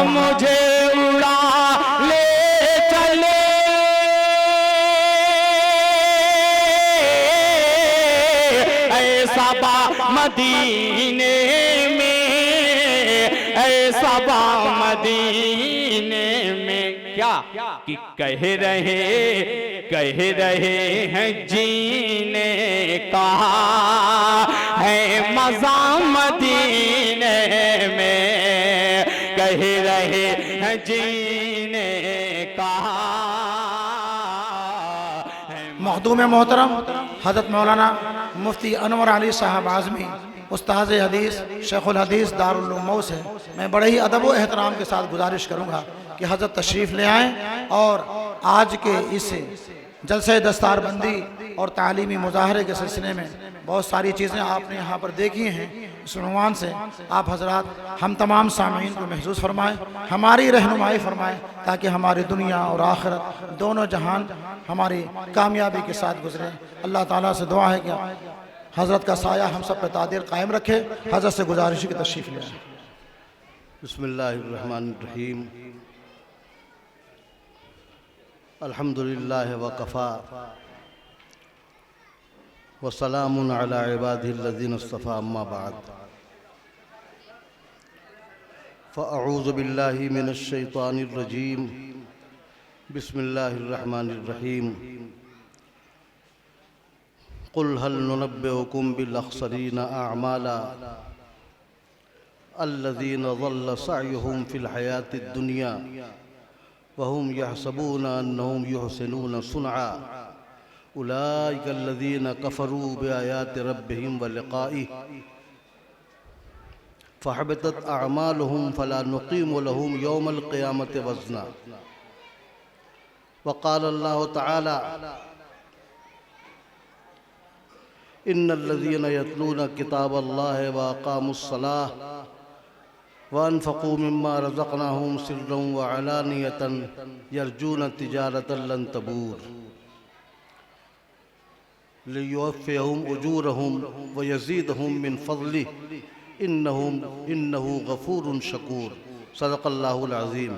मुझे उड़ा ले चले ऐसा बा मदीने में, ऐसा बा मदीने में। क्या कि कह रहे हैं जीने का है मज़ा मदीने में, कह रहे हैं जीने का। मखदूम मोहतरम हज़रत मौलाना मुफ्ती अनवर अली साहब आज़मी उस्ताद हदीस शेखुल हदीस दारुल उलूम मऊ से मैं बड़े ही अदब व एहतराम के साथ गुजारिश करूँगा कि हज़रत तशरीफ़ ले आएँ और आज के इस जलसे दस्तारबंदी और तालीमी मुजाहरे के सिलसिले में बहुत सारी चीज़ें आपने यहाँ पर देखी हैं। इस उन्वान से आप हजरात हम तमाम सामीन को महसूस फरमाएँ, हमारी रहनुमाई फरमाएँ, ताकि हमारी दुनिया और आखिरत दोनों जहान हमारी कामयाबी के साथ गुजरे। अल्लाह ताला से दुआ है कि हज़रत का साया हम सब पर तादिर कायम रखे। हज़रत से गुजारिश की तशरीफ़ ले। बिस्मिल्लाहिर्रहमानिर्रहीम। अल्हम्दुलिल्लाहि वकफ़ा वसलामुन अला इबादिल्लज़ीना इस्तफ़ा, अम्मा बाद। फ़अऊज़ु बिल्लाहि मिनश्शैतानिर्रजीम। बिस्मिल्लाहिर्रहमानिर्रहीम। क़ुल हल नुनब्बिउकुम बिल अख़्सरीना अअमाला अल्लज़ीना ज़ल्ल सअयुहुम फ़िल हयातिद दुनिया वहुम यहसबूना अन्नहुम युहसिनूना सुनआ उलाइका अल्लज़ीना कफ़रू बिआयाति रब्बिहिम व लिक़ाइहि फ़हबतत अअमालुहुम फ़ला नुक़ीमु लहुम यौमल क़ियामति वज़ना। व क़ाल अल्लाहु तआला इन्नल्लज़ीना यतलूना किताबल्लाहि व अक़ामुस्सलाह व अनफ़क़ू मिम्मा रज़क़नाहुम सिर्रन व अलानियतन यरजून तिजारतन लन तबूर लियुवफ़्फ़ियहुम उजूरहुम व यज़ीदहुम मिन फ़ज़लिहि इन्नहु गफ़ूरुन शकूर। सदक़ल्लाहुल अज़ीम।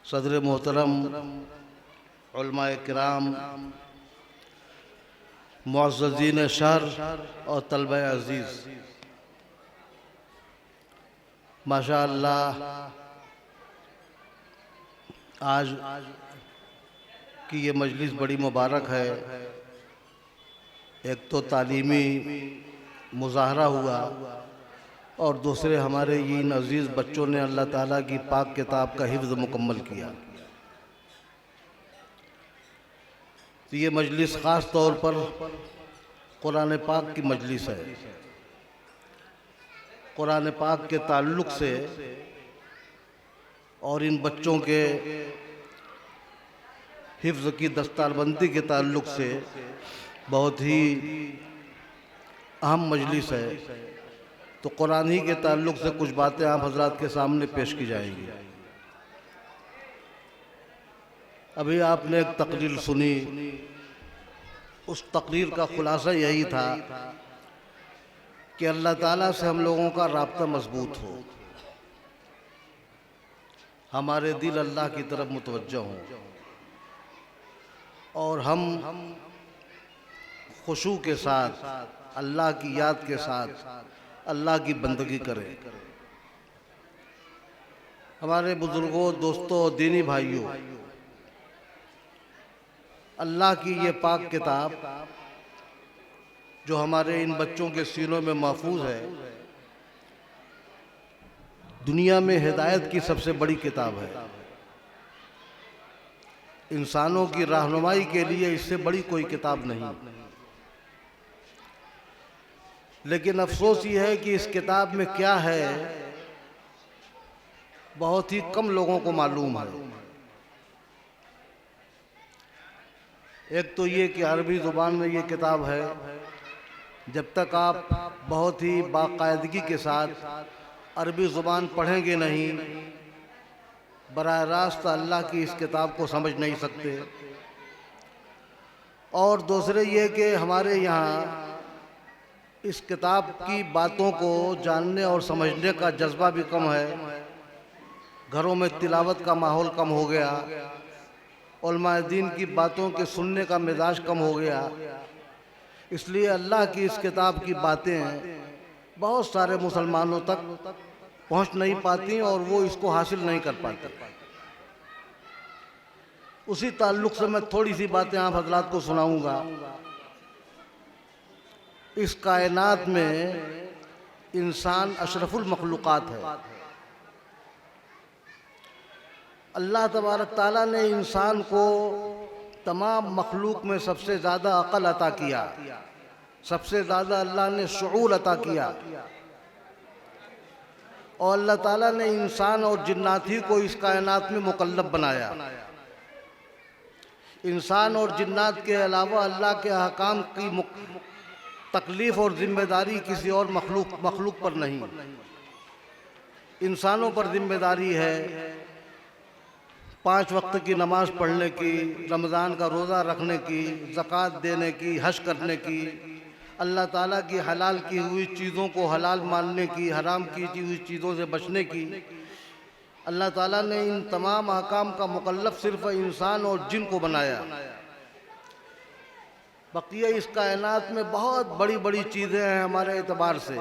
सदर मोहतरम, उलमाए किराम, मुअज़्ज़ज़ीन शहर और तलबा अज़ीज़, माशा अल्लाह आज की ये मजलिस बड़ी मुबारक है। एक तो तालीमी मुज़ाहरा हुआ और दूसरे हमारे इन अज़ीज़ बच्चों ने अल्लाह ताला की पाक किताब का हिफ्ज़ मुकम्मल किया। तो ये मजलिस ख़ास तौर पर कुरान पाक की मजलिस है। कुरान पाक के ताल्लुक़ से और इन बच्चों के हिफ्ज़ की दस्तारबंदी के ताल्लुक़ से बहुत ही अहम मजलिस है। तो कुरान ही के ताल्लुक़ से कुछ बातें आप हजरात के सामने पेश की जाएंगी। अभी आपने एक तकरीर सुनी, उस तकरीर का खुलासा यही था कि अल्लाह ताला से हम लोगों का राब्ता मजबूत हो, हमारे दिल अल्लाह की तरफ मुतवज्जह हों और हम खुशू के साथ अल्लाह की याद के साथ अल्लाह की बंदगी करें। हमारे बुजुर्गों, दोस्तों, दीनी भाइयों, अल्लाह की ये पाक किताब जो हमारे इन बच्चों के सीनों में महफूज है, दुनिया में हिदायत की सबसे बड़ी किताब है। इंसानों की रहनुमाई के लिए इससे बड़ी कोई किताब नहीं। लेकिन अफसोस ये है कि इस किताब में क्या है बहुत ही कम लोगों को मालूम है। एक तो ये कि अरबी ज़ुबान में ये किताब है। जब तक आप बहुत ही बाकायदगी के साथ अरबी ज़ुबान पढ़ेंगे नहीं, बराह रास्त अल्लाह की इस किताब को समझ नहीं सकते। और दूसरे ये कि हमारे यहाँ इस किताब की बातों को जानने और समझने का जज्बा भी कम है। घरों में तिलावत का माहौल कम हो गया, उलमाए दीन की बातों के सुनने का मिजाज कम हो गया। इसलिए अल्लाह की इस किताब की बातें बहुत सारे मुसलमानों तक पहुंच नहीं पाती और वो इसको हासिल नहीं कर पाते। उसी ताल्लुक से मैं थोड़ी सी बातें आप हजरात को सुनाऊंगा। इस कायनात में इंसान अशरफुल मखलूक़ात है। अल्लाह तबारक ताला ने इंसान को तमाम मखलूक में सबसे ज़्यादा अक़ल अता किया, सबसे ज़्यादा अल्लाह ने शऊर अता किया। और अल्लाह ताला ने इंसान और जिन्नात ही को इस कायनात में मुकल्लफ बनाया। इंसान और जिन्नात के अलावा अल्लाह के अहकाम की तकलीफ़ और ज़िम्मेदारी किसी और मखलूक पर नहीं। इंसानों पर ज़िम्मेदारी है 5 वक्त की नमाज़ पढ़ने की, रमज़ान का रोज़ा रखने की, ज़कात देने की, हज करने की, अल्लाह ताला की हलाल की हुई चीज़ों को हलाल मानने की, हराम की हुई चीज़ों से बचने की। अल्लाह ताला ने इन तमाम अहकाम का मुकल्लफ सिर्फ इंसान और जिन को बनाया। बकिया इस कायनात में बहुत बड़ी बड़ी चीज़ें हैं हमारे एतबार से,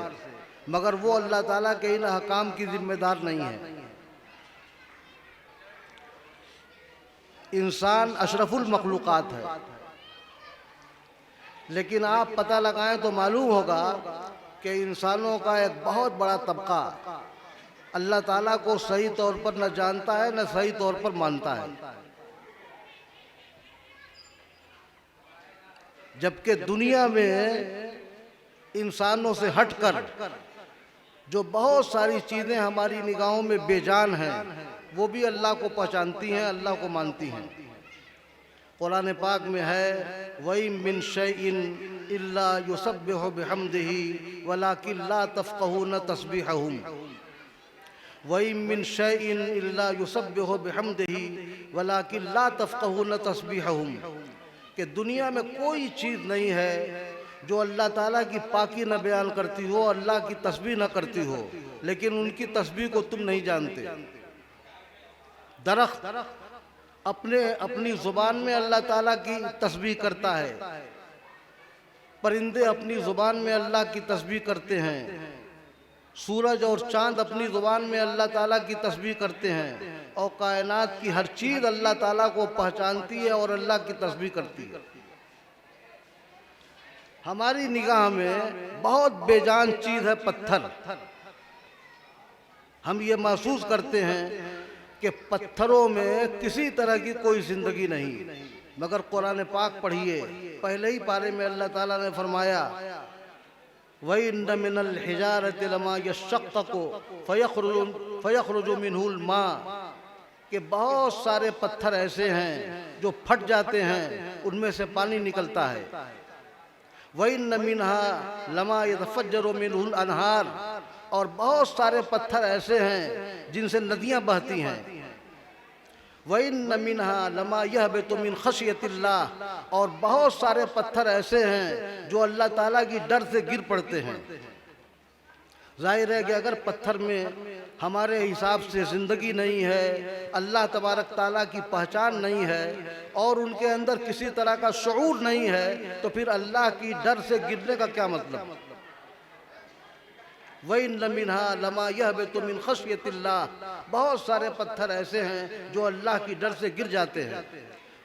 मगर वो अल्लाह ताला के इन अहकाम की जिम्मेदार नहीं है। इंसान अशरफुल मखलूक़ात है, लेकिन आप पता लगाएं तो मालूम होगा कि इंसानों का एक बहुत बड़ा तबका अल्लाह ताला को सही तौर पर न जानता है न सही तौर पर मानता है। जबकि दुनिया में इंसानों से हटकर जो बहुत सारी चीज़ें हमारी निगाहों में बेजान हैं, वो भी अल्लाह को पहचानती हैं, अल्लाह को मानती हैं। कुरान पाक में है वई मिन शैइन इल्ला युसब्बिहु बिहम्दिही वलाकिन ला तफ़क़हून तस्बीहहुम। वई मिन शैइन इल्ला युसब्बिहु बिहम्दिही वलाकिन ला तफ़क़हून तस्बीहहुम, कि दुनिया में कोई चीज़ नहीं है जो अल्लाह ताला की पाकी न बयान करती हो, अल्लाह की तस्बीह न करती हो, लेकिन उनकी तस्बीह को तुम नहीं जानते। दरख्त अपनी ज़ुबान में अल्लाह ताला की तस्बीह करता है, परिंदे अपनी ज़ुबान में अल्लाह की तस्बीह करते हैं, सूरज और चाँद अपनी ज़ुबान में अल्लाह ताला की तस्बीह करते हैं, और कायनात की हर चीज़ अल्लाह ताला को पहचानती है और अल्लाह की तस्बीह करती है। हमारी निगाह में बहुत बेजान चीज़ है पत्थर। हम ये महसूस करते हैं कि पत्थरों में किसी तरह की कोई ज़िंदगी नहीं, मगर कुरान पाक पढ़िए, पहले ही पारे में अल्लाह ताला ने फरमाया वइन्न मिनल हिजारति लमा यशक्कु फयखरुजु मिनहुल मा, कि बहुत सारे पत्थर ऐसे हैं जो फट जाते हैं, उनमें से पानी निकलता है। वइन्न मिनहा लमा यतफज्जरु मिनहुल अनहार, और बहुत सारे पत्थर ऐसे हैं जिनसे नदियां बहती हैं। वइन्न मिनहा लमा यहबितु मिन खशियतिल्लाह, और बहुत सारे पत्थर ऐसे हैं जो अल्लाह ताला की डर से गिर पड़ते हैं। जाहिर है कि अगर पत्थर में हमारे हिसाब से ज़िंदगी नहीं है, अल्लाह तबारक ताला की पहचान नहीं है और उनके अंदर किसी तरह का शऊर नहीं है, तो फिर अल्लाह की डर से गिरने का क्या मतलब। वइन्न मिनहा लमा यहबितु मिन खशियतिल्लाह, बहुत सारे पत्थर ऐसे हैं जो अल्लाह की डर से गिर जाते हैं।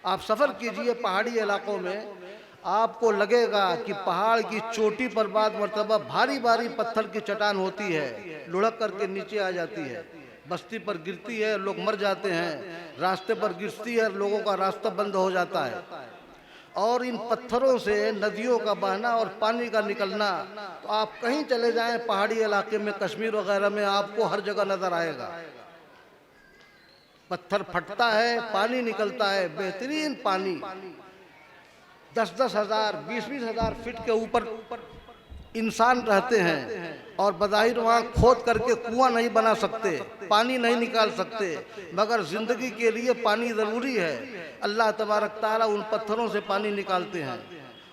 आप सफ़र कीजिए पहाड़ी इलाकों में, आपको लगेगा कि पहाड़ की चोटी पर बाद मर्तबा भारी भारी पत्थर की चट्टान होती है, लुढ़क करके नीचे आ जाती है, बस्ती पर गिरती है, लोग मर जाते हैं, रास्ते पर गिरती है, लोगों का रास्ता बंद हो जाता है। और इन पत्थरों से नदियों का बहना और पानी का निकलना, तो आप कहीं चले जाएं पहाड़ी इलाके में, कश्मीर वगैरह में, आपको हर जगह नजर आएगा। पत्थर फटता है, पानी निकलता है, बेहतरीन पानी, 10-10 हज़ार 20-20 हज़ार फीट के ऊपर इंसान रहते हैं और बज़ाहिर वहाँ खोद करके कुआं नहीं बना सकते, पानी नहीं निकाल सकते, मगर ज़िंदगी के लिए पानी ज़रूरी है। अल्लाह तबारक ताला उन पत्थरों से पानी निकालते हैं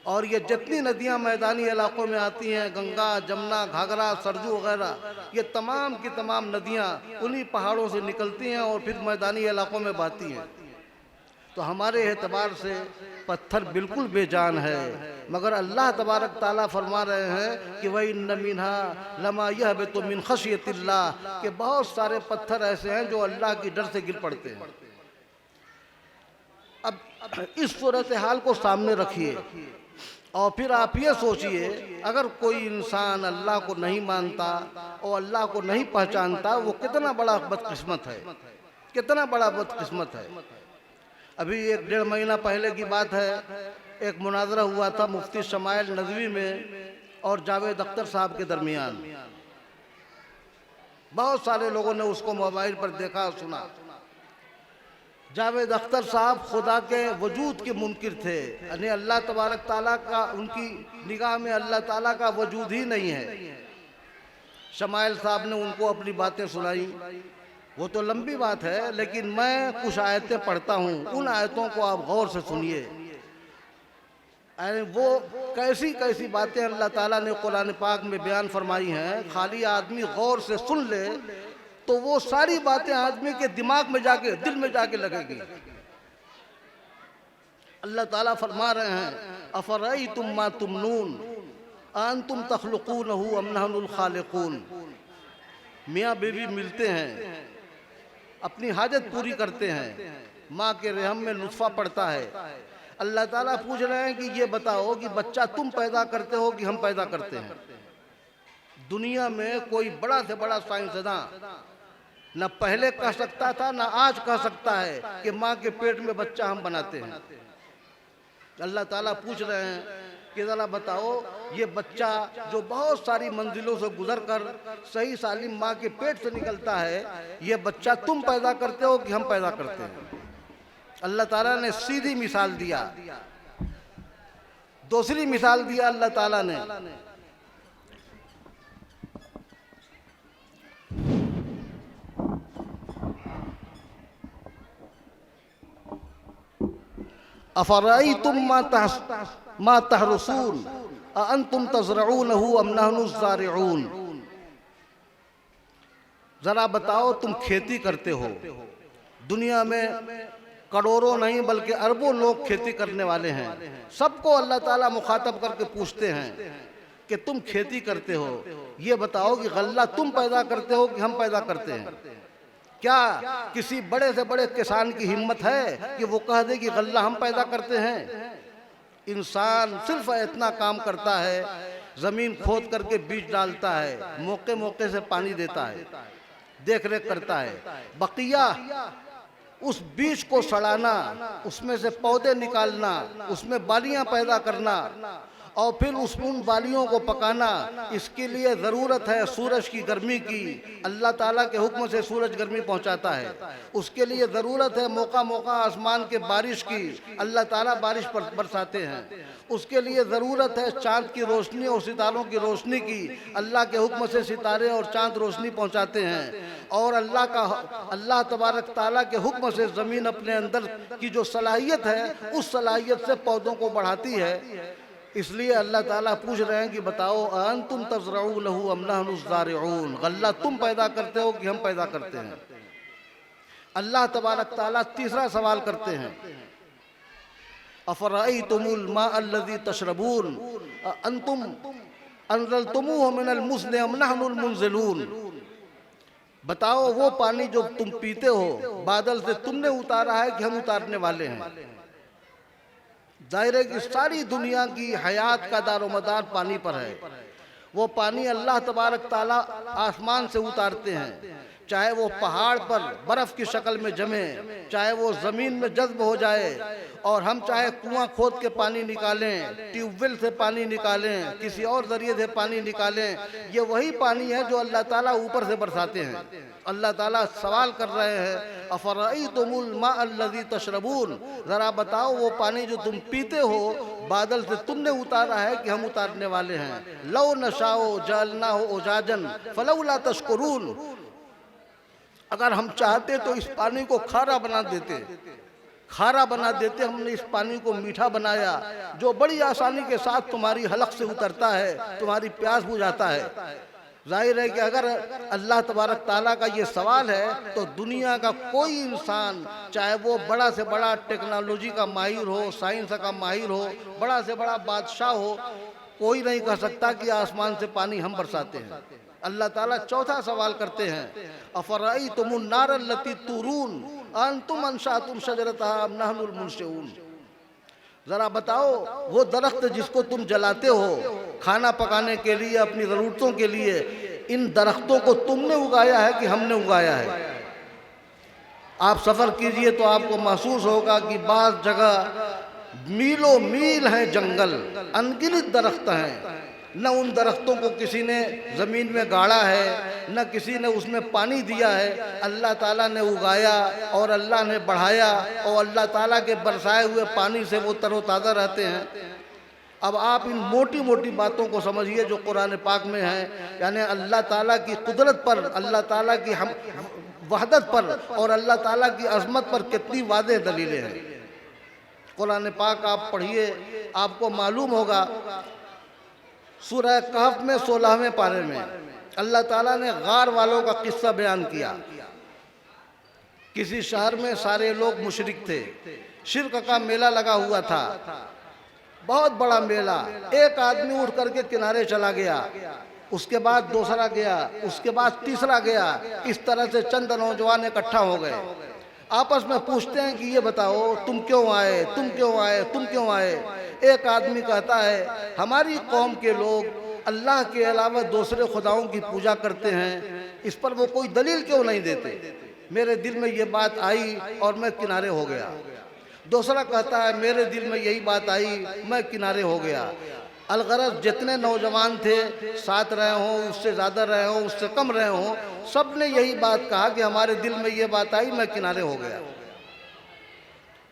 और ये जितनी नदियां मैदानी इलाकों में आती हैं, गंगा, जमुना, घाघरा, सरजू वगैरह, ये तमाम की तमाम नदियां उन्हीं पहाड़ों से निकलती हैं और फिर मैदानी इलाकों में बहती हैं। तो हमारे एतबार से पत्थर बिल्कुल बेजान है, मगर अल्लाह तबारक ताला फरमा रहे हैं कि वही नमीना लमा यह बे तो मिन खशियतिल्लाह, के बहुत सारे पत्थर ऐसे हैं जो अल्लाह की डर से गिर पड़ते हैं। अब इस सूरत हाल को सामने रखिए और फिर आप ये सोचिए, अगर कोई इंसान अल्लाह को नहीं मानता और अल्लाह को नहीं पहचानता, वो कितना बड़ा बदकिस्मत है, कितना बड़ा बदकिस्मत है। अभी 1-1.5 महीना पहले की बात है, एक मुनाजरा हुआ था मुफ्ती शमाइल नदवी में और जावेद अख्तर साहब के दरमियान। बहुत सारे लोगों ने उसको मोबाइल पर देखा और सुना। जावेद अख्तर साहब खुदा के वजूद के मुनकिर थे, यानी अल्लाह तबारक ताला का, उनकी निगाह में अल्लाह ताला का वजूद ही नहीं है। शमाइल साहब ने उनको अपनी बातें सुनाई, वो तो लंबी बात है, लेकिन मैं कुछ आयतें पढ़ता हूँ, उन आयतों को आप गौर से सुनिए। वो कैसी कैसी बातें अल्लाह ताला ने कुरान पाक में बयान फरमाई हैं, खाली आदमी गौर से सुन ले तो वो सारी बातें आदमी के दिमाग में जाके, दिल में जाके लगेगी। अल्लाह ताला फरमा रहे हैं, अफरअयतुम मा तुमनून अंतुम तख्लुकूनहु अम नहनुल खालिकून। मियाँ बीवी मिलते हैं, अपनी हाजत पूरी करते हैं, माँ के रहम में नुत्फा पड़ता है। अल्लाह ताला पूछ रहे हैं कि ये बताओ कि बच्चा तुम पैदा करते हो कि हम पैदा करते हैं। दुनिया में कोई बड़ा से बड़ा साइंसदान न पहले कह सकता था न आज कह सकता है कि माँ के पेट में बच्चा हम बनाते हैं। अल्लाह ताला पूछ रहे हैं कि जरा बताओ, ये बच्चा जो बहुत सारी मंजिलों से गुजरकर सही सालिम माँ के पेट से निकलता है, ये बच्चा तुम पैदा करते हो कि हम पैदा करते हैं। अल्लाह ताला ने सीधी मिसाल दिया। दूसरी मिसाल दिया अल्लाह ताला ने, अफरअयतुम मा तहरुसून अअंतुम तज़रऊनहु अम नहनु ज़ारिऊन। जरा बताओ, तुम खेती करते हो। दुनिया में करोड़ों नहीं बल्कि अरबों लोग खेती करने वाले हैं। सबको अल्लाह ताला मुखातब करके पूछते हैं कि तुम खेती करते हो, ये बताओ कि गल्ला तुम पैदा करते हो कि हम पैदा करते हैं। क्या किसी बड़े से बड़े किसान की हिम्मत है कि वो कह दे कि गल्ला हम पैदा करते हैं? इंसान सिर्फ इतना काम करता है, जमीन खोद करके बीज डालता है, मौके मौके से पानी देता है, देख रेख करता है। बकिया उस बीज को सड़ाना, उसमें से पौधे निकालना, उसमें बालियां पैदा करना और फिर उन बालियों को पकाना, इसके लिए ज़रूरत है सूरज की गर्मी की। अल्लाह ताला के हुक्म से सूरज गर्मी पहुंचाता है। उसके लिए ज़रूरत है मौका मौका आसमान के बारिश की, अल्लाह ताला बारिश बरसाते हैं। उसके लिए ज़रूरत है चाँद की रोशनी और सितारों की रोशनी की, अल्लाह के हुक्म से सितारे और चाँद रोशनी पहुँचाते हैं। और अल्लाह तबारक ताला के हुक्म से ज़मीन अपने अंदर की जो सलाहियत है, उस सलाहियत से पौधों को बढ़ाती है। इसलिए अल्लाह ताला पूछ रहे हैं कि बताओ, अंतुम तज़रऊनहु अम नहनु ज़ारिऊन, गल्ला तुम पैदा करते हो कि हम पैदा करते हैं? अल्लाह तबारक ताला तीसरा सवाल करते हैं, अफ़रअयतुमुल माअ अल्लज़ी तशरबून अंतुम अंज़लतुमूहु मिनल मुज़्नि अम नहनुल मुनज़िलून। बताओ, वो पानी जो तुम पीते हो, बादल से तुमने उतारा है कि हम उतारने वाले हैं? जाहिर है कि सारी दुनिया की हयात का दारोमदार पानी पर है। वो पानी अल्लाह तबारक ताला आसमान से उतारते हैं, चाहे वो पहाड़ पर बर्फ़ की शक्ल में जमे, चाहे वो ज़मीन में जज्ब हो जाए, और हम चाहे कुआं खोद के पानी निकालें, ट्यूबवेल से पानी निकालें, किसी और ज़रिए से पानी निकालें, ये वही पानी है जो अल्लाह ताला ऊपर से बरसाते हैं। अल्लाह ताला सवाल कर रहे हैं, अफ़रअयतुमुल माअ अल्लज़ी तशरबून, ज़रा बताओ, वो पानी जो तुम पीते हो, बादल से तुमने उतारा है कि हम उतारने वाले हैं? लौ नशाओ जअलनाहु उजाजन फलौला तशकुरून। अगर हम चाहते तो इस पानी को खारा बना देते, खारा बना देते, हमने इस पानी को मीठा बनाया जो बड़ी आसानी के साथ तुम्हारी हलक से उतरता है, तुम्हारी प्यास बुझाता है। जाहिर है कि अगर अल्लाह तबारक ताला का ये सवाल है तो दुनिया का कोई इंसान, चाहे वो बड़ा से बड़ा टेक्नोलॉजी का माहिर हो, साइंस का माहिर हो, बड़ा से बड़ा बादशाह हो, कोई नहीं कह सकता कि आसमान से पानी हम बरसाते हैं। अल्लाह ताला चौथा सवाल करते हैं, अफराई तुमुन नार लती तुरून अंतुम अंशातुम शजरतहा अम नहनुल मुनशिऊन। जरा बताओ वो दरख्त जिसको तुम जलाते हो खाना पकाने के लिए, अपनी ज़रूरतों के लिए, इन दरख्तों को तुमने उगाया है कि हमने उगाया है? आप सफ़र कीजिए तो आपको महसूस होगा कि बाज़ जगह मीलों मील हैं जंगल, अनगिनत दरख्त हैं, न उन दरख्तों को किसी ने ज़मीन में गाड़ा है, न किसी ने उसमें पानी दिया है। अल्लाह ताला ने उगाया और अल्लाह ने बढ़ाया और अल्लाह ताला के बरसाए हुए पानी से वो तरोताज़ा रहते हैं। अब आप इन मोटी मोटी बातों को समझिए जो कुरान पाक में है, यानी अल्लाह ताला की कुदरत पर, अल्लाह ताला की हम वहदत पर और अल्लाह ताला की अज़मत पर कितनी वाज़ेह दलीलें हैं। कुरान पाक आप पढ़िए, आपको मालूम होगा सूरह कहफ में 16वें पारे में अल्लाह ताला ने गार वालों का किस्सा बयान किया। किसी शहर में सारे लोग मुशरिक थे, शिर्क का मेला लगा हुआ था, बहुत बड़ा मेला। एक आदमी उठ करके किनारे चला गया, उसके बाद दूसरा गया, उसके बाद तीसरा गया। इस तरह से चंद नौजवान इकट्ठा हो गए, आपस में पूछते हैं कि ये बताओ तुम क्यों आए, तुम क्यों आए, तुम क्यों आए। एक आदमी कहता है हमारी कौम के लोग अल्लाह के अलावा दूसरे खुदाओं की पूजा करते हैं, इस पर वो कोई दलील क्यों नहीं देते। मेरे दिल में ये बात आई और मैं किनारे हो गया। दूसरा कहता है मेरे दिल में यही बात आई, मैं किनारे हो गया। अलगरज जितने नौजवान थे, साथ रहे हों, उससे ज़्यादा रहे हों, उससे कम रहे हों, सब ने यही बात कहा कि हमारे दिल में ये बात आई, मैं किनारे हो गया।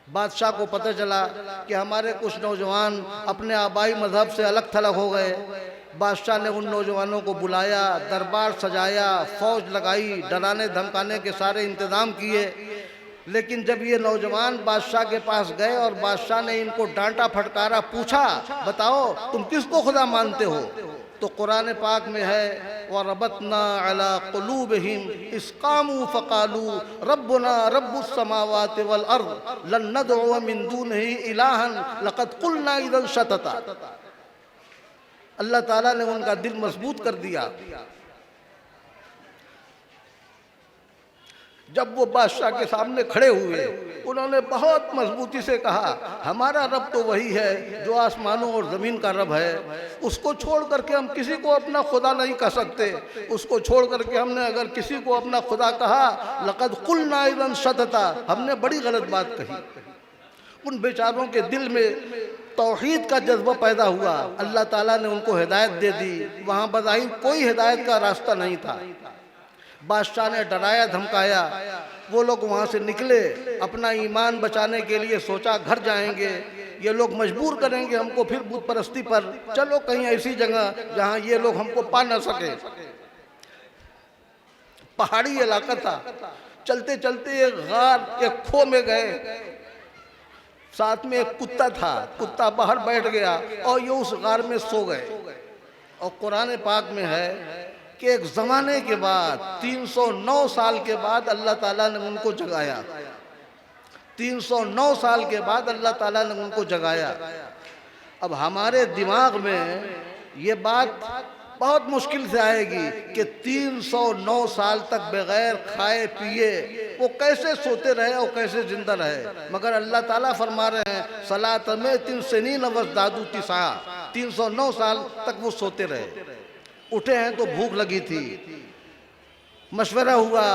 बादशाह को पता चला कि हमारे कुछ नौजवान अपने आबाई मजहब से अलग थलग हो गए। बादशाह ने उन नौजवानों को बुलाया, दरबार सजाया, फौज लगाई, डराने धमकाने के सारे इंतज़ाम किए। लेकिन जब ये नौजवान बादशाह के पास गए और बादशाह ने इनको डांटा फटकारा, पूछा बताओ तुम किसको खुदा मानते हो, तो कुरान पाक में है वरबतना अला कुलूबिहिम इस्कामू फ़क़ालू रब्बुना रब्बुस समावाति वल अर्द लन नदअु मिन दूनिही इलाहन लक़द क़ुलना इज़न शतता। अल्लाह ताला ने उनका दिल मजबूत कर दिया। जब वो बादशाह के सामने खड़े हुए, उन्होंने बहुत मजबूती से कहा हमारा रब तो वही है जो आसमानों और ज़मीन का रब है, उसको छोड़ करके हम किसी को अपना खुदा नहीं कह सकते। उसको छोड़ करके हमने अगर किसी को अपना खुदा कहा लक़द क़ुलना इज़न शतता, हमने बड़ी गलत बात कही। उन बेचारों के दिल में तौहीद का जज्बा पैदा हुआ, अल्लाह ताला ने उनको हिदायत दे दी। वहाँ बज़ाहिर कोई हिदायत का रास्ता नहीं था। बादशाह ने डराया धमकाया, वो लोग वहाँ से निकले, अपना ईमान बचाने के लिए सोचा घर जाएंगे, ये लोग मजबूर करेंगे हमको फिर बुत परस्ती पर, चलो कहीं ऐसी जगह जहाँ ये लोग हमको पा न सके। पहाड़ी इलाका था, चलते चलते एक गार, एक खो में गए, साथ में एक कुत्ता था, कुत्ता बाहर बैठ गया और ये उस गार में सो गए। और कुरान पाक में है कि एक ज़माने के बाद 309 साल के बाद अल्लाह ताला ने उनको जगाया। 309 साल के बाद अल्लाह ताला ने उनको जगाया। अब हमारे दिमाग में ये बात बहुत मुश्किल से आएगी कि 309 साल तक बगैर खाए पिए वो कैसे सोते रहे और कैसे जिंदा रहे। मगर अल्लाह ताला फरमा रहे हैं सलात में 3 सनीन वज़दादू तिसा, 309 साल तक वो सोते रहे। उठे हैं तो भूख लगी थी, मशवरा हुआ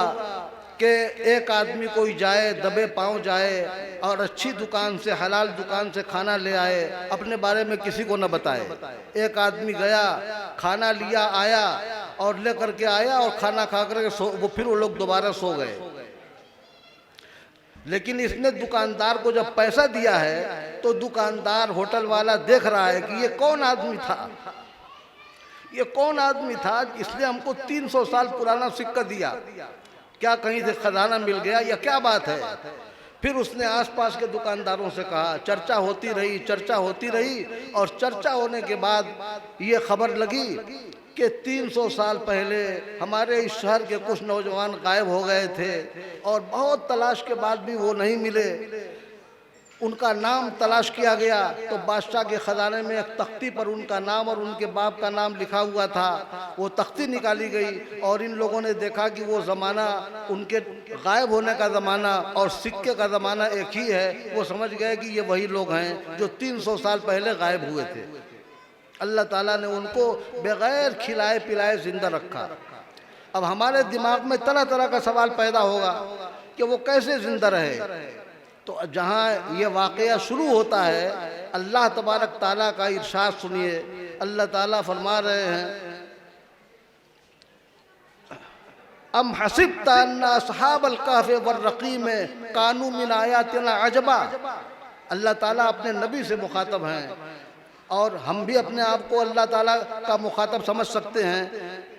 कि एक आदमी कोई जाए, दबे पाँव जाए और अच्छी दुकान से, हलाल दुकान से खाना ले आए, अपने बारे में किसी को न बताए। एक आदमी गया, खाना लिया, आया और ले करके आया और खाना खा करके वो फिर वो लोग दोबारा सो गए। लेकिन इसने दुकानदार को जब पैसा दिया है तो दुकानदार, होटल वाला देख रहा है कि ये कौन आदमी था, ये कौन आदमी था, इसलिए हमको 300 साल पुराना सिक्का दिया, क्या कहीं से खजाना मिल गया या क्या बात है। फिर उसने आसपास के दुकानदारों से कहा, चर्चा होती रही, चर्चा होती रही, और चर्चा होने के बाद ये खबर लगी कि 300 साल पहले हमारे इस शहर के कुछ नौजवान गायब हो गए थे और बहुत तलाश के बाद भी वो नहीं मिले। उनका नाम तलाश किया गया तो बादशाह के ख़जाने में एक तख्ती पर उनका नाम और उनके बाप का नाम लिखा हुआ था। वो तख्ती निकाली गई और इन लोगों ने देखा कि वो ज़माना, उनके गायब होने का ज़माना और सिक्के का ज़माना एक ही है। वो समझ गए कि ये वही लोग हैं जो 300 साल पहले गायब हुए थे। अल्लाह ताला ने उनको बग़ैर खिलाए पिलाए ज़िंदा रखा। अब हमारे दिमाग में तरह तरह का सवाल पैदा होगा कि वो कैसे ज़िंदा रहे। तो जहाँ ये वाक़या शुरू होता है, अल्लाह तबारक ताला का इरशाद सुनिए। अल्लाह ताला फरमा रहे हैं, अम हसिब्ता अन्ना अस्हाबल कहफ़ वर्रक़ीम कानू मिन आयातिना अजबा। अल्लाह ताला अपने नबी से मुखातब हैं और हम भी अपने आप को अल्लाह ताला का मुखातब समझ सकते हैं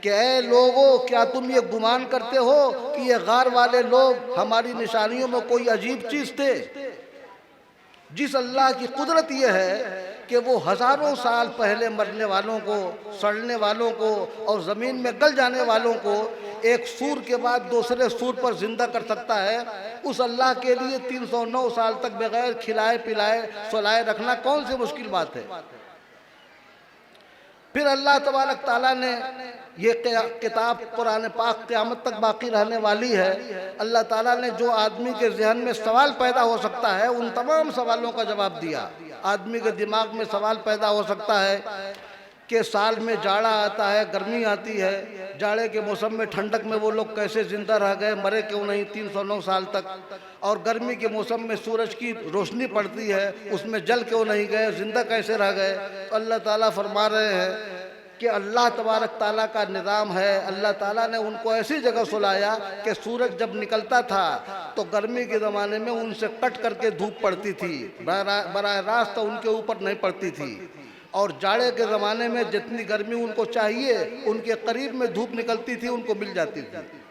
कि ऐ लोगों, क्या तुम ये गुमान करते हो कि ये गार वाले लोग हमारी निशानियों में कोई अजीब चीज़ थे। जिस अल्लाह की कुदरत ये है कि वो हज़ारों साल पहले मरने वालों को, सड़ने वालों को और ज़मीन में गल जाने वालों को एक सूर के बाद दूसरे सूर पर ज़िंदा कर सकता है, उस अल्लाह के लिए 309 साल तक बग़ैर खिलाए पिलाए सुलाए रखना कौन सी मुश्किल बात है। फिर अल्लाह तबारक ताला ने ये किताब कुरान पाक क़यामत तक बाकी रहने वाली है। अल्लाह ताला ने जो आदमी के जहन में सवाल पैदा हो सकता है उन तमाम सवालों का जवाब दिया। आदमी के दिमाग में सवाल पैदा हो सकता है कि साल में जाड़ा आता है, गर्मी आती है, जाड़े के मौसम में ठंडक में वो लोग कैसे ज़िंदा रह गए, मरे क्यों नहीं 309 साल तक, और गर्मी के मौसम में सूरज की रोशनी पड़ती है उसमें जल क्यों नहीं गए, ज़िंदा कैसे रह गए। तो अल्लाह ताला फरमा रहे हैं कि अल्लाह तबारक ताला का निज़ाम है। अल्लाह ताला ने उनको ऐसी जगह सुलाया कि सूरज जब निकलता था तो गर्मी के ज़माने में उनसे कट करके धूप पड़ती थी, बराह रास्त उनके ऊपर नहीं पड़ती थी, और जाड़े के ज़माने में जितनी गर्मी उनको चाहिए उनके करीब में धूप निकलती थी, उनको मिल जाती थी।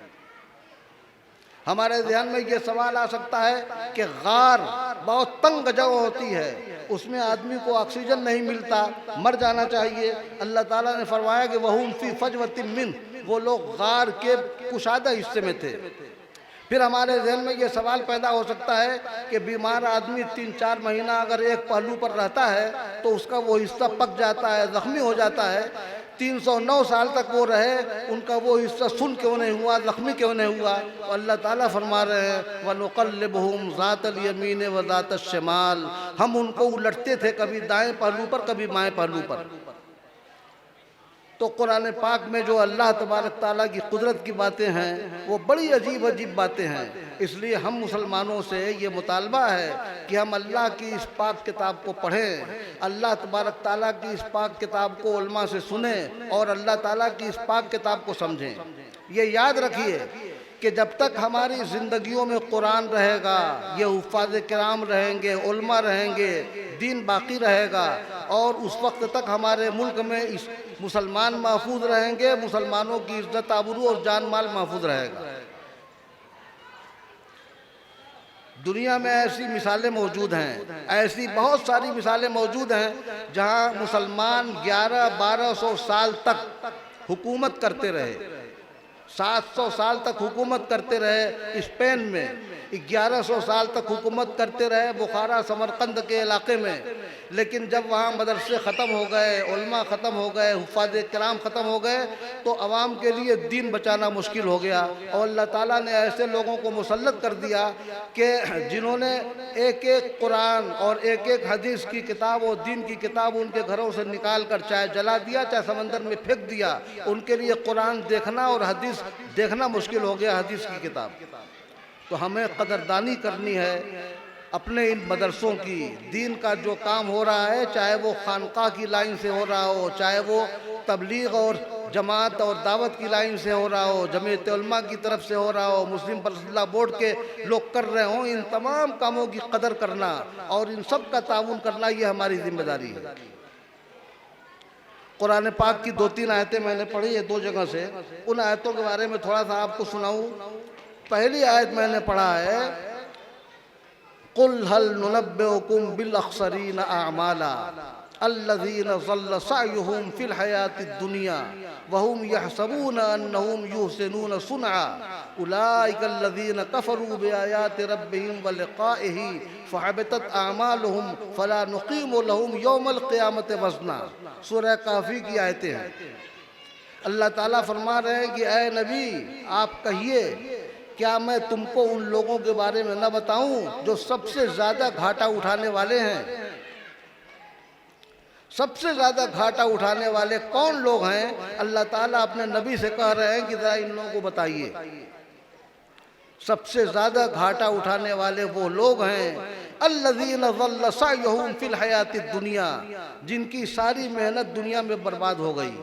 हमारे ध्यान में ये सवाल आ सकता है कि गार बहुत तंग जगह होती है, उसमें आदमी को ऑक्सीजन नहीं मिलता, मर जाना चाहिए। अल्लाह ताला ने फरमाया कि वहुम फी फजवतिन मिन, वो लोग गार के कुशादा हिस्से में थे। फिर हमारे जहन में ये सवाल पैदा हो सकता है कि बीमार आदमी 3-4 महीना अगर एक पहलू पर रहता है तो उसका वो हिस्सा पक जाता है, ज़ख्मी हो जाता है। 309 साल तक वो रहे, उनका वो हिस्सा सुन क्यों नहीं हुआ, ज़ख्मी क्यों नहीं हुआ। तो अल्लाह ताला फरमा रहे हैं वनुक़ल्लिबुहुम ज़ातल यमीन व ज़ातश शिमाल, हम उनको उलटते थे कभी दाएं पहलू पर कभी बाएं पहलू पर। तो कुरान पाक में जो अल्लाह तबारक ताला की कुदरत की बातें हैं वो बड़ी अजीब अजीब बातें हैं। इसलिए हम मुसलमानों से ये मुतालबा है कि हम अल्लाह की इस पाक किताब को पढ़ें, अल्लाह तबारक ताला की इस पाक किताब को उलमा से सुने और अल्लाह ताला की इस पाक किताब को समझें। ये याद रखिए कि जब तक हमारी ज़िंदगियों में कुरान रहेगा, ये हुफ़ाज़ किराम रहेंगे, उलमा रहेंगे, दीन बाकी रहेगा, और उस वक्त तक हमारे मुल्क में इस मुसलमान महफूज रहेंगे, मुसलमानों की इज्जत आबरू और जान माल महफूज रहेगा। दुनिया में ऐसी मिसालें मौजूद हैं, ऐसी बहुत सारी मिसालें मौजूद हैं जहां मुसलमान 1100-1200 साल तक हुकूमत करते रहे, 700 साल तक हुकूमत करते रहे स्पेन में, 1100 साल तक हुकूमत करते रहे बुखारा समरकंद के इलाके में। लेकिन जब वहाँ मदरसे ख़त्म हो गए, उलमा ख़त्म हो गए, हुफ़ाज़ किराम ख़त्म हो गए, तो अवाम के लिए दीन बचाना मुश्किल हो गया। और अल्लाह ताला ने ऐसे लोगों को मुसल्लत कर दिया कि जिन्होंने एक एक कुरान और एक एक हदीस की किताब और दीन की किताब उनके घरों से निकाल कर चाहे जला दिया चाहे समंदर में फेंक दिया, उनके लिए कुरान देखना और हदीस देखना मुश्किल हो गया, हदीस की किताब। तो हमें कदरदानी करनी है अपने इन मदरसों की। दीन का जो काम हो रहा है, चाहे वो खानका की लाइन से हो रहा हो, चाहे वो तबलीग और जमात और दावत की लाइन से हो रहा हो, जमीयत उलमा की तरफ से हो रहा हो, मुस्लिम परसला बोर्ड के लोग कर रहे हों, इन तमाम कामों की कदर करना और इन सब का ताउन करना ये हमारी जिम्मेदारी है। कुरान पाक की 2-3 आयतें मैंने पढ़ी है 2 जगह से, उन आयतों के बारे में थोड़ा सा आपको सुनाऊँ। पहली आयत मैंने पढ़ा है कुल हल नुनब्बिउकुम बिल अख्सरीन अअमाला अल्लज़ीना ज़ल्ल सअयुहुम फ़िल हयातिद दुनिया वहुम यहसबून अन्नहुम युहसिनून सुनआ उलाइका अल्लज़ीना कफ़रू बिआयाति रब्बिहिम व लिक़ाइहि फ़हबतत अअमालुहुम फ़ला नुक़ीमु लहुम यौमल क़ियामति वज़ना। सूरह काफ़ी की आयतें हैं। अल्लाह ताला फरमा रहे हैं कि ऐ नबी आप कहिए, क्या मैं तुमको उन लोगों के बारे में न बताऊं जो सबसे ज़्यादा घाटा उठाने वाले हैं। सबसे ज़्यादा घाटा उठाने वाले कौन लोग हैं? अल्लाह ताला अपने नबी से कह रहे हैं कि ज़रा इन लोगों को बताइए। सबसे ज़्यादा घाटा उठाने वाले वो लोग हैं अल्लज़ीना ज़ल्ल सअयुहुम फ़िल हयातिद दुनिया, जिनकी सारी मेहनत दुनिया में बर्बाद हो गई।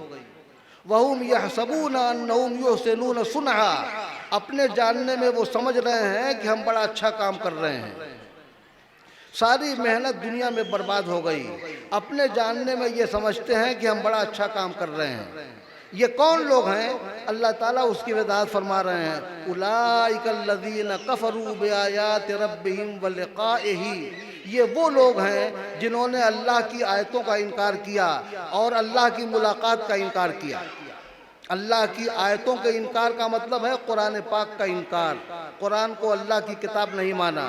वहुम यहसबून अन्नहुम युहसिनून सुनआ, अपने जानने में वो समझ रहे हैं कि हम बड़ा अच्छा काम कर रहे हैं। सारी मेहनत दुनिया में बर्बाद हो गई, अपने जानने में ये समझते हैं कि हम बड़ा अच्छा काम कर रहे हैं। ये कौन लोग हैं? अल्लाह ताला उसकी वजाहत फरमा रहे हैं उलाइका अल्लज़ीना कफ़रू बिआयाति रब्बिहिम व लिक़ाइहि, ये वो लोग हैं जिन्होंने अल्लाह की आयतों का इनकार किया और अल्लाह की मुलाकात का इनकार किया। अल्लाह की आयतों के इनकार का मतलब है कुरान पाक का इनकार, कुरान को अल्लाह की किताब नहीं माना।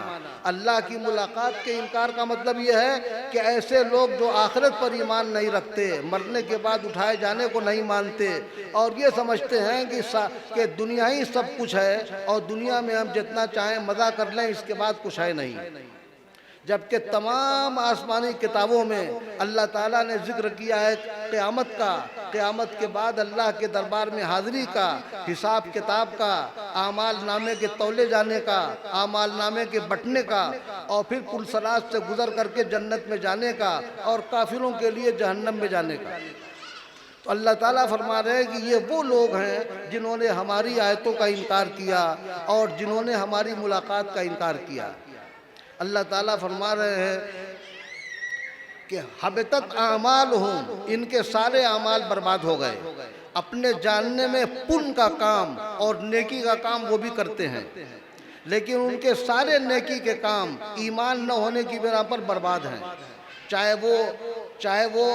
अल्लाह की मुलाकात के इनकार का मतलब यह है कि ऐसे लोग जो आखिरत पर ईमान नहीं रखते, मरने के बाद उठाए जाने को नहीं मानते और ये समझते हैं कि दुनिया ही सब कुछ है और दुनिया में हम जितना चाहें मज़ा कर लें, इसके बाद कुछ है नहीं। जबकि तमाम आसमानी किताबों में अल्लाह ताला ने जिक्र किया है क़यामत का, क़यामत के बाद अल्लाह के दरबार में हाज़िरी का, हिसाब किताब का, आमाल नामे के तौले जाने का, आमाल नामे के बंटने का और फिर पुलसराज से गुज़र करके जन्नत में जाने का और काफिरों के लिए जहन्नम में जाने का। तो अल्लाह ताला फरमा रहे हैं कि ये वो लोग हैं जिन्होंने हमारी आयतों का इनकार किया और जिन्होंने हमारी मुलाकात का इनकार किया। अल्लाह ताला फरमा रहे हैं कि हबतत आमालुहुम, इनके सारे आमाल बर्बाद हो गए। अपने जानने में पुण्य का काम और नेकी का काम वो भी करते हैं, लेकिन उनके सारे नेकी के काम ईमान न होने की बिना पर बर्बाद हैं। चाहे वो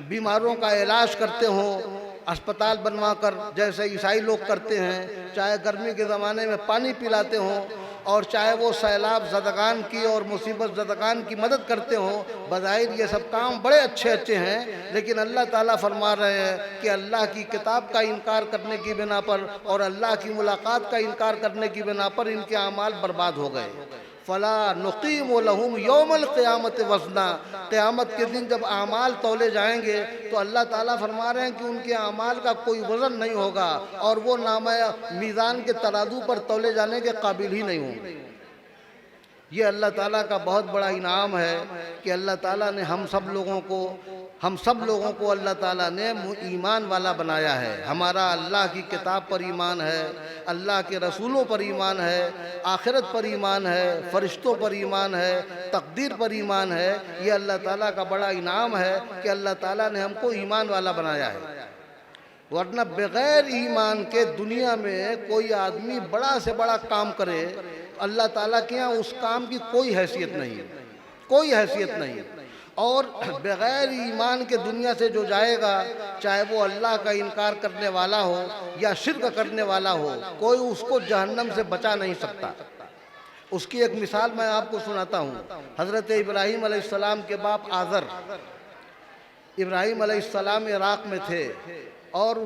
बीमारों का इलाज करते हों अस्पताल बनवाकर, जैसे ईसाई लोग करते हैं, चाहे गर्मी के ज़माने में पानी पिलाते हों और चाहे वो सैलाब ज़दगान की और मुसीबत ज़दगान की मदद करते हों। बज़ाहिर ये सब काम बड़े अच्छे अच्छे हैं, लेकिन अल्लाह ताला फरमा रहे हैं कि अल्लाह की किताब का इनकार करने की बिना पर और अल्लाह की मुलाकात का इनकार करने की बिना पर इनके अमाल बर्बाद हो गए। फ़ला नुक़ीमु लहुम यौमल क़ियामति वज़ना, क़यामत के दिन जब अमाल तौले जाएंगे तो अल्लाह ताला फरमा रहे हैं कि उनके अमाल का कोई वज़न नहीं होगा और वो नामा मीज़ान के तराजू पर तौले जाने के काबिल ही नहीं होंगे। ये अल्लाह ताला का बहुत बड़ा इनाम है कि अल्लाह ताला ने हम सब लोगों को अल्लाह ताला ने ईमान वाला बनाया है। हमारा अल्लाह की किताब पर ईमान है, अल्लाह के रसूलों पर ईमान है, आखिरत पर ईमान है, फरिश्तों पर ईमान है, तकदीर पर ईमान है। ये अल्लाह ताला का बड़ा इनाम है कि अल्लाह ताला ने हमको ईमान वाला बनाया है। वरना बग़ैर ईमान के दुनिया में कोई आदमी बड़ा से बड़ा काम करे, अल्लाह ताला के यहाँ उस काम की कोई हैसियत नहीं, कोई हैसियत नहीं। और बग़ैर ईमान के दुनिया से जो जाएगा, चाहे वो अल्लाह का इनकार करने वाला हो या शिर्क करने वाला हो, कोई उसको जहन्नम से बचा नहीं सकता। उसकी एक मिसाल मैं आपको सुनाता हूँ। हज़रत इब्राहीम अलैहिस्सलाम के बाप आज़र, इब्राहीम अलैहिस्सलाम इराक़ में थे और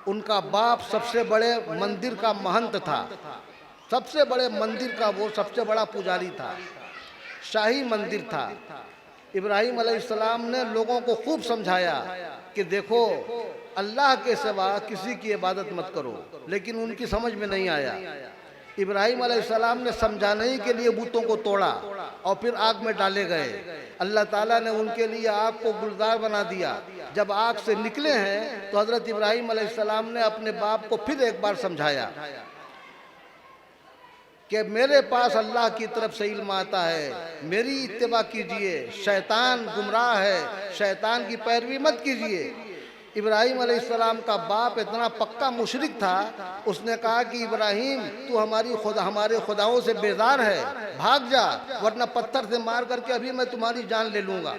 उनका बाप सबसे बड़े मंदिर का महंत था, सबसे बड़े मंदिर का वो सबसे बड़ा पुजारी था, शाही मंदिर था। इब्राहीम अलैहिस्सलाम ने लोगों को खूब समझाया कि देखो अल्लाह के सिवा किसी की इबादत मत करो, लेकिन उनकी समझ में नहीं आया। इब्राहीम अलैहिस्सलाम ने समझाने ही के लिए बूतों को तोड़ा और फिर आग में डाले गए। अल्लाह ताला ने उनके लिए आग को गुलजार बना दिया। जब आग से निकले हैं तो हज़रत इब्राहीम अलैहिस्सलाम ने अपने बाप को फिर एक बार समझाया कि मेरे पास अल्लाह की तरफ से इल्म आता है, मेरी इत्तिबा कीजिए, शैतान गुमराह है, शैतान की पैरवी मत कीजिए। इब्राहीम अलैहिस्सलाम का बाप इतना पक्का मुशरिक था, उसने कहा कि इब्राहीम तू हमारे खुदाओं से बेजार है, भाग जा वरना पत्थर से मार करके अभी मैं तुम्हारी जान ले लूँगा।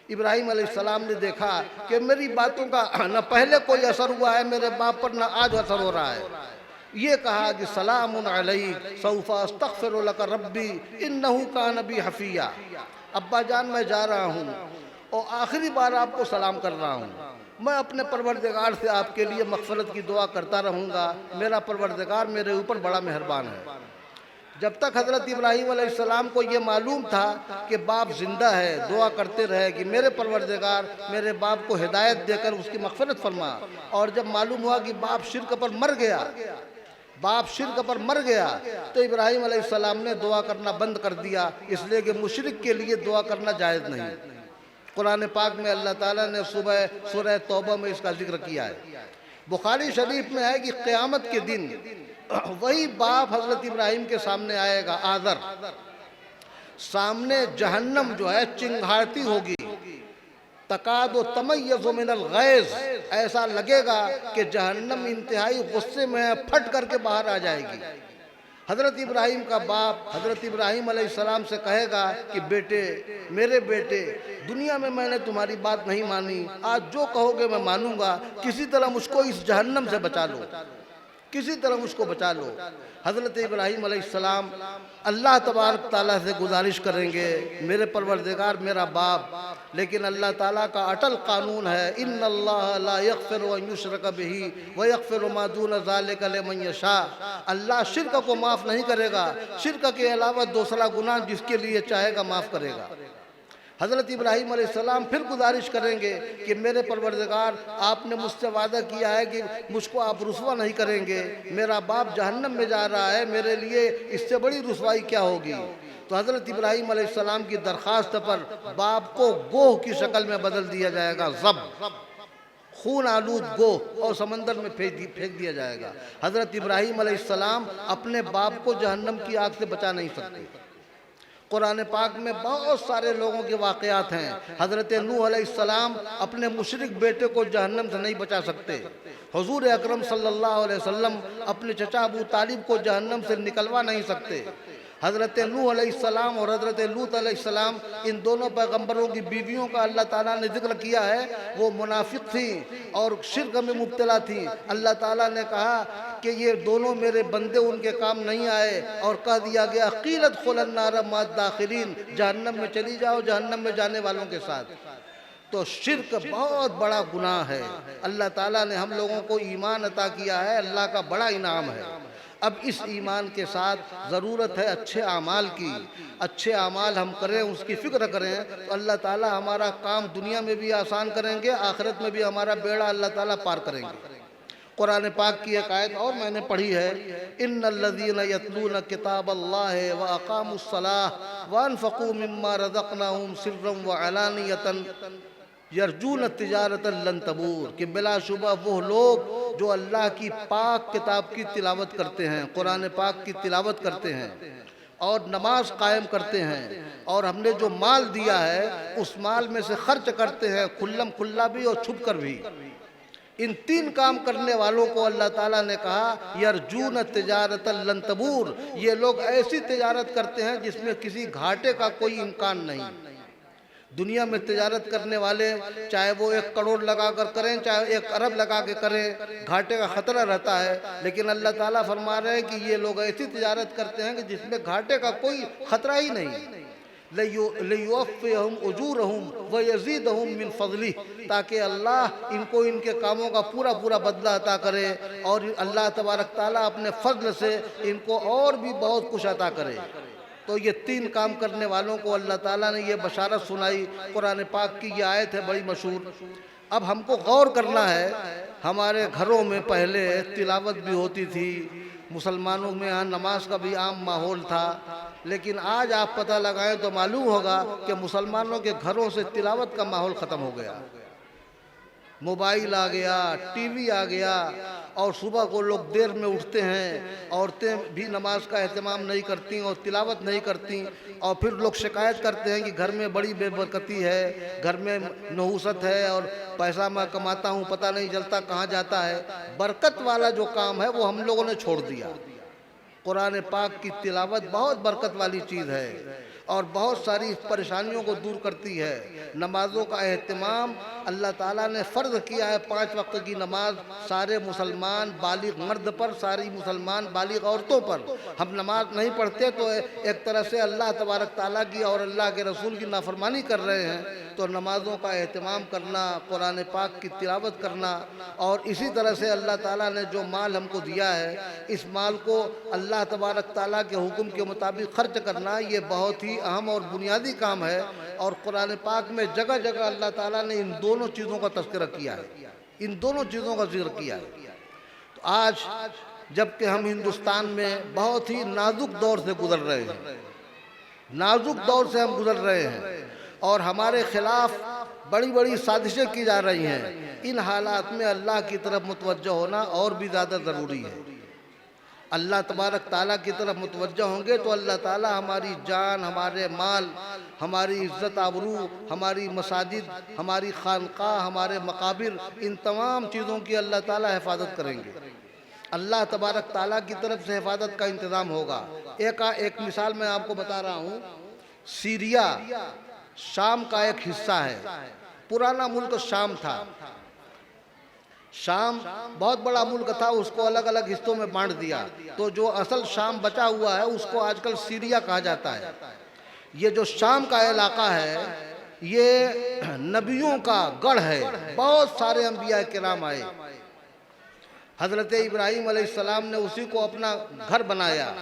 इब्राहीम अलैहिस्सलाम ने देखा कि मेरी बातों का न पहले कोई असर हुआ है मेरे बाप पर, न आज असर हो रहा है। ये कहा कि सलामुन अलैक सौफा अस्तगफिरु लका रब्बी इन्नहु कान बी हफिया, अब्बा जान मैं जा रहा हूँ और आखिरी बार आपको सलाम कर रहा हूँ, मैं अपने परवरदिगार से आपके लिए मग़फ़िरत की दुआ करता रहूँगा, मेरा परवरदिगार मेरे ऊपर बड़ा मेहरबान है। जब तक हज़रत इब्राहीम अलैहिस्सलाम को ये मालूम था कि बाप ज़िंदा है, दुआ करते रहे कि मेरे परवरदिगार मेरे बाप को हिदायत देकर उसकी मग़फ़िरत फरमा। और जब मालूम हुआ कि बाप शिर्क पर मर गया तो इब्राहीम अलैहिस्सलाम ने दुआ करना बंद कर दिया, इसलिए कि मुशरिक के लिए दुआ करना जायज़ नहीं। कुरान पाक में अल्लाह ताला ने सूरह तौबा में इसका जिक्र किया है। बुखारी शरीफ में है कि क़यामत के दिन वही बाप हज़रत इब्राहीम के सामने आएगा, आज़र, सामने जहन्नम जो है चिंगारती होगी, तकादो तमय्यज़ु मिनल गैज़, ऐसा लगेगा कि जहन्नम इंतहाई गुस्से में फट करके बाहर आ जाएगी। हज़रत इब्राहीम का बाप हज़रत इब्राहीम अलैहिस्सलाम से कहेगा कि बेटे, मेरे बेटे, दुनिया में मैंने तुम्हारी बात नहीं मानी, आज जो कहोगे मैं मानूंगा, किसी तरह मुझको इस जहन्नम से बचा लो, किसी तरह मुझको बचा लो। हज़रत इब्राहीम अलैहिस्सलाम अल्लाह तबारक ताला से गुजारिश करेंगे, मेरे परवरदिगार मेरा बाप, लेकिन अल्लाह ताला का अटल कानून है, इन्नल्लाह ला यग़फ़िरु अन युशरक बिही व यग़फ़िरु मा दून ज़ालिका लिमन यशा, अल्लाह शिर्क को माफ़ नहीं करेगा, शिर्क के अलावा दूसरा गुनाह जिसके लिए चाहेगा माफ़ करेगा। हज़रत इब्राहीम अलैहिस्सलाम फिर गुजारिश करेंगे कि मेरे परवरदिगार आपने मुझसे वादा किया है कि मुझको आप रुसवा नहीं करेंगे, मेरा बाप जहन्नम में जा रहा है, मेरे लिए इससे बड़ी रुसवाई क्या होगी। तो हज़रत इब्राहीम अलैहिस्सलाम की दरख्वास्त पर बाप को गोह की शक्ल में बदल दिया जाएगा, ज़ब खून आलूद गोह, और समंदर में फेंक दिया जाएगा। हज़रत इब्राहीम अलैहिस्सलाम अपने बाप को जहन्नम की आग से बचा नहीं सकते। कुरान पाक में बहुत सारे लोगों के वाक़यात हैं। हज़रत नूह अलैहिस्सलाम अपने मुशरिक बेटे को जहन्नम से नहीं बचा सकते। हुज़ूर अकरम सल्लल्लाहु अलैहि वसल्लम अपने चचा अबू तालिब को जहन्नम से निकलवा नहीं सकते। हज़रत नूह अलैहिस्सलाम और हज़रत लूत अलैहिस्सलाम, इन दोनों पैगंबरों की बीवियों का अल्लाह ताला ने जिक्र किया है, वो मुनाफिक थी और शिर्क में मुब्तला थी। अल्लाह ताला ने कहा कि ये दोनों मेरे बंदे उनके काम नहीं आए, और कह दिया गया क़ीलत खुलन नार मा दाखिलीन, जहन्नम में चली जाओ जहन्नम में जाने वालों के साथ। तो शिर्क बहुत बड़ा गुनाह है। अल्लाह ताला ने हम लोगों को ईमान अता किया है, अल्लाह का बड़ा इनाम है। अब इस ईमान के साथ ज़रूरत है अच्छे आमाल की। अच्छे आमाल हम करें, उसकी फ़िक्र करें, तो अल्लाह ताला हमारा काम दुनिया में भी आसान करेंगे, आखिरत में भी हमारा बेड़ा अल्लाह ताला पार करेंगे। कुरान पाक की एक आयत और मैंने पढ़ी है, इन्नल्लज़ीना यतलूना किताबल्लाहि व अक़ामुस्सलाह व अनफ़क़ू मिम्मा रज़क़नाहुम सिर्रन व अलानियतन यरजून तिजारतन लन तबूर, कि बिलाशुबा वो लोग जो अल्लाह की पाक किताब की तिलावत करते हैं, कुरान पाक की तिलावत करते हैं और नमाज कायम करते हैं, और हमने जो माल दिया है उस माल में से खर्च करते हैं, खुल्लम खुल्ला भी और छुप कर भी। इन तीन काम करने वालों को अल्लाह ताला ने कहा यरजून तिजारतन लन तबूर, ये लोग ऐसी तिजारत करते हैं जिसमें किसी घाटे का कोई इम्कान नहीं। दुनिया में तिजारत करने वाले चाहे वो 1 करोड़ लगा कर करें, चाहे 1 अरब लगा के करें, घाटे का ख़तरा रहता है। लेकिन अल्लाह ताला फरमा रहे हैं कि ये लोग ऐसी तिजारत करते हैं कि जिसमें घाटे का कोई ख़तरा ही नहीं। लियुवफ़्फ़ियहुम उजूरहुम व यज़ीदहुम मिन फ़ज़लिह, ताकि अल्लाह इनको इनके कामों का पूरा पूरा बदला अता करे और अल्लाह तबारक ताला अपने फ़ज़ल से इनको और भी बहुत कुछ अता करे। तो ये तीन काम करने वालों को अल्लाह ताला ने ये बशारत सुनाई। कुरान पाक की ये आयत है बड़ी मशहूर। अब हमको गौर करना है, हमारे घरों में पहले तिलावत भी होती थी, मुसलमानों में यहाँ नमाज का भी आम माहौल था, लेकिन आज आप पता लगाएं तो मालूम होगा कि मुसलमानों के घरों से तिलावत का माहौल ख़त्म हो गया। मोबाइल आ गया, टीवी आ गया, और सुबह को लोग देर में उठते हैं, औरतें भी नमाज का एहतमाम नहीं करती और तिलावत नहीं करती, और फिर लोग शिकायत करते हैं कि घर में बड़ी बेबरकती है, घर में नहुसत है और पैसा मैं कमाता हूँ पता नहीं चलता कहाँ जाता है। बरकत वाला जो काम है वो हम लोगों ने छोड़ दिया। कुरान पाक की तिलावत बहुत बरकत वाली चीज़ है और बहुत सारी परेशानियों को दूर करती है। नमाज़ों का एहतमाम अल्लाह ताला ने फ़र्ज़ किया है, 5 वक्त की नमाज सारे मुसलमान बालिग मर्द पर, सारी मुसलमान बालिग औरतों पर। हम नमाज नहीं पढ़ते तो एक तरह से अल्लाह तबारक ताला की और अल्लाह के रसूल की नाफरमानी कर रहे हैं। तो नमाज़ों का एहतमाम करना, कुरान पाक की तिलावत करना, और इसी तरह से अल्लाह ताला ने जो माल हमको दिया है इस माल को अल्लाह तबारक ताला के हुक्म के मुताबिक खर्च करना, ये बहुत ही अहम और बुनियादी काम है। और कुरान पाक में जगह जगह अल्लाह ताला ने इन दोनों चीज़ों का तज़किरा किया है, इन दोनों चीज़ों का जिक्र किया है। तो आज जबकि हम हिंदुस्तान में बहुत ही नाजुक दौर से गुजर रहे हैं, नाजुक दौर से हम गुजर रहे हैं और हमारे खिलाफ बड़ी बड़ी साजिशें की जा रही हैं, इन हालात में अल्लाह की तरफ मुतवज्जह होना और भी ज़्यादा ज़रूरी है। अल्लाह तबारक ताला की तरफ मुतवज्जह होंगे तो अल्लाह ताला हमारी जान, हमारे माल, हमारी इज़्ज़त आबरू, हमारी मसाजिद, हमारी खानक़ाह, हमारे मकाबिर, इन तमाम चीज़ों की अल्लाह ताला हिफाजत करेंगे। अल्लाह तबारक ताला की तरफ से हिफाजत का इंतज़ाम होगा। एक मिसाल मैं आपको बता रहा हूँ। सीरिया शाम का एक हिस्सा है, पुराना मुल्क शाम था। शाम बहुत बड़ा मुल्क था, उसको अलग अलग हिस्सों में बांट दिया, तो जो असल शाम बचा हुआ है उसको आजकल सीरिया कहा जाता है। ये जो शाम का इलाका है ये नबियों का गढ़ है, बहुत सारे अंबिया किराम आए। हज़रत इब्राहीम अलैहिस्सलाम ने उसी को अपना घर बनाया,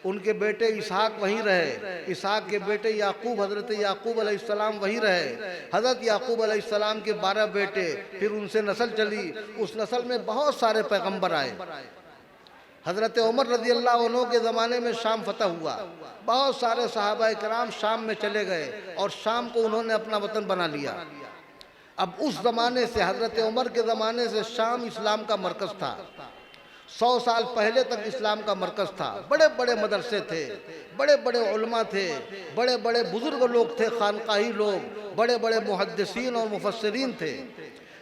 उनके बेटे इसहाक वहीं रहे, इसहाक के बेटे याकूब, हज़रत याकूब अलैहिस्सलाम वहीं रहे। हज़रत याकूब अलैहिस्सलाम के 12 बेटे, फिर उनसे नस्ल चली, उस नस्ल में बहुत सारे पैगंबर आए। हज़रत उमर रज़ी अल्लाह अन्हु के ज़माने में शाम फतह हुआ, बहुत सारे सहाबा किराम शाम में चले गए और शाम को उन्होंने अपना वतन बना लिया। अब उस ज़माने से, हज़रत उमर के ज़माने से शाम इस्लाम का मरकज़ था। 100 साल पहले तक इस्लाम का मरकज़ था। बड़े बड़े मदरसे थे, बड़े बड़े उलमा थे, बड़े बड़े बुज़ुर्ग लोग थे, खानकाही लोग, बड़े बड़े मुहद्दिसीन और मुफस्सिरीन थे।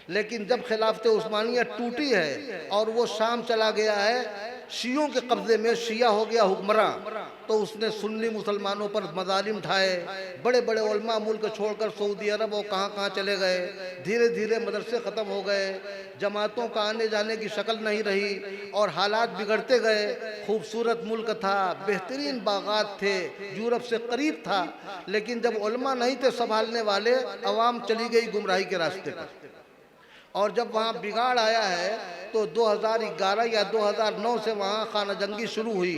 लेकिन जब खिलाफत उस्मानिया टूटी है और वो शाम चला गया है शियों के कब्ज़े में, शिया हो गया हुक्मरान, तो उसने सुन्नी मुसलमानों पर मज़ालिम ढाए। बड़े बड़े उलमा मुल्क छोड़कर सऊदी अरब और कहाँ चले गए। धीरे धीरे मदरसे ख़त्म हो गए, जमातों का आने जाने की शक्ल नहीं रही और हालात बिगड़ते गए। खूबसूरत मुल्क था, बेहतरीन बागात थे, यूरोप से करीब था, लेकिन जब उलमा नहीं थे संभालने वाले, अवाम चली गई गुमराही के रास्ते पर। और जब वहाँ बिगाड़ आया है तो 2011 या 2009 से वहाँ खाना जंगी शुरू हुई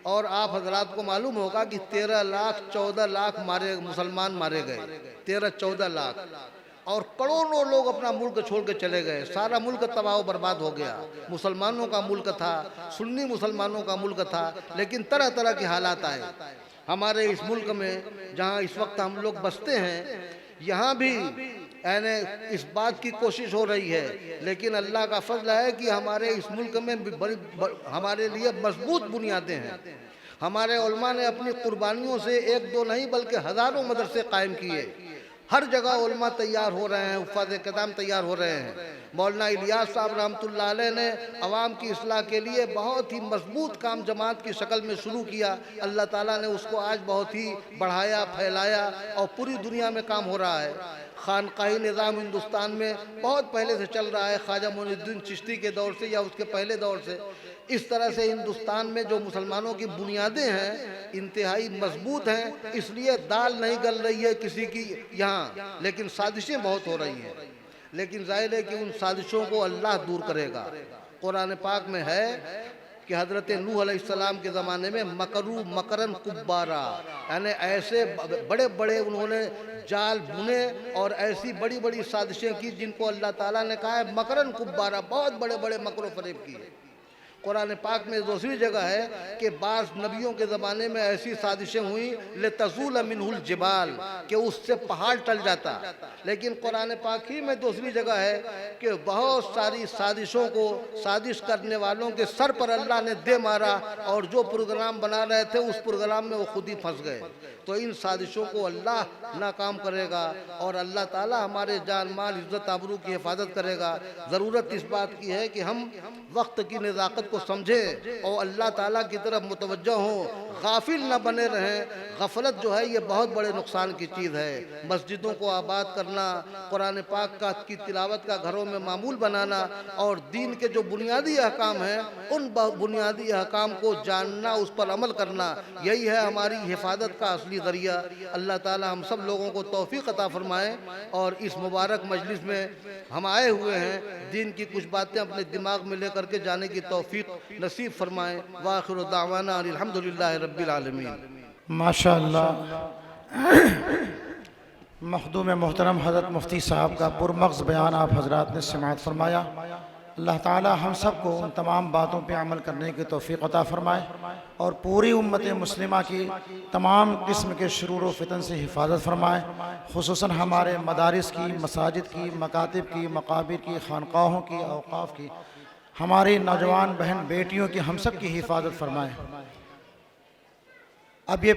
और आप हजरात को मालूम होगा कि 13 लाख 14 लाख मुसलमान मारे गए, 13-14 लाख, और करोड़ों लोग अपना मुल्क छोड़ के चले गए। सारा मुल्क तबाह बर्बाद हो गया। मुसलमानों का मुल्क था, सुन्नी मुसलमानों का मुल्क था, लेकिन तरह तरह के हालात आए। हमारे इस मुल्क में जहाँ इस वक्त हम लोग बसते हैं, यहाँ भी यानी इस बात की कोशिश हो रही है, लेकिन अल्लाह का फजल है कि हमारे इस मुल्क में हमारे लिए मजबूत बुनियादें हैं। हमारे उलमा ने अपनी कुर्बानियों से 1-2 नहीं बल्कि हज़ारों मदरसे कायम किए। हर जगह उलमा तैयार हो रहे हैं, हुफ़ाज़ किताब तैयार हो रहे हैं। मौलाना इलियास साहब रहमतुल्लाह अलैह ने अवाम की इस्लाह के लिए बहुत ही मजबूत काम जमात की शक्ल में शुरू किया। अल्लाह ताला ने उसको आज बहुत ही बढ़ाया, फैलाया और पूरी दुनिया में काम हो रहा है। खानकाही निज़ाम हिंदुस्तान में बहुत पहले से चल रहा है, ख्वाजा मोइनुद्दीन चिश्ती के दौर से या उसके पहले दौर से। इस तरह से हिंदुस्तान में जो मुसलमानों की बुनियादें हैं इंतहाई मजबूत हैं, इसलिए दाल नहीं गल रही है किसी की यहाँ, लेकिन साजिशें बहुत हो रही हैं। लेकिन जाहिर है कि उन साजिशों को अल्लाह दूर करेगा। कुरान पाक में है कि हज़रत नूह अलैहिस्सलाम के ज़माने में मकरू मकरन कुब्बारा, यानी ऐसे बड़े बड़े उन्होंने जाल बुने और ऐसी बड़ी बड़ी साजिशें की जिनको अल्लाह ताला ने कहा है मकरन कुब्बारा, बहुत बड़े बड़े मकर व फरेब किए। कुरान पाक में दूसरी जगह है कि बाज़ नबियों के ज़माने में ऐसी साजिशें हुई ले तज़ूल मिनहुल जिबाल कि उससे पहाड़ टल जाता। लेकिन कुरान पाक ही में दूसरी जगह है कि बहुत सारी साजिशों को साजिश करने वालों के सर पर अल्लाह ने दे मारा और जो प्रोग्राम बना रहे थे उस प्रोग्राम में वो खुद ही फंस गए। तो इन साजिशों को अल्लाह नाकाम करेगा और अल्लाह ताला हमारे जान माल इज़्ज़त आबरू की हिफाजत करेगा। ज़रूरत इस बात की है कि हम वक्त की नज़ाकत को समझें और अल्लाह ताला की तरफ मुतवज्जह हों, गाफिल न बने रहें। गफलत जो है ये बहुत बड़े नुकसान की चीज़ है। मस्जिदों को आबाद करना, कुरान पाक की तिलावत का घरों में मामूल बनाना और दीन के जो बुनियादी अहकाम हैं उन बुनियादी अहकाम को जानना, उस पर अमल करना, यही है हमारी हिफाजत का असली ज़रिया। अल्लाह ताला हम सब लोगों को तौफीक अता फरमाए और इस मुबारक मजलिस में हम आए हुए हैं, दीन की कुछ बातें अपने दिमाग में लेकर के जाने की तौफीक नसीब फरमाए। वाखिर दावाना अल्हम्दुलिल्लाहि रब्बिल आलमीन। माशाअल्लाह। मखदूम मोहतरम हज़रत मुफ्ती साहब का पुरमग़ज़ बयान आप हजरात ने समाअत फरमाया। अल्लाह ताला हम सब को उन तमाम बातों पे अमल करने की तौफ़ीक़ अता फ़रमाए और पूरी उम्मत मुस्लिमा की तमाम किस्म के शुरूर व फितन से हिफाजत फ़रमाए। खुसूसन हमारे मदारिस की, मसाजिद की, मकातिब की, मकाबिर की, खानक़ाहों की, औक़ाफ़ की, हमारी नौजवान बहन बेटियों की, हम सब की हिफाजत फ़रमाए। अब ये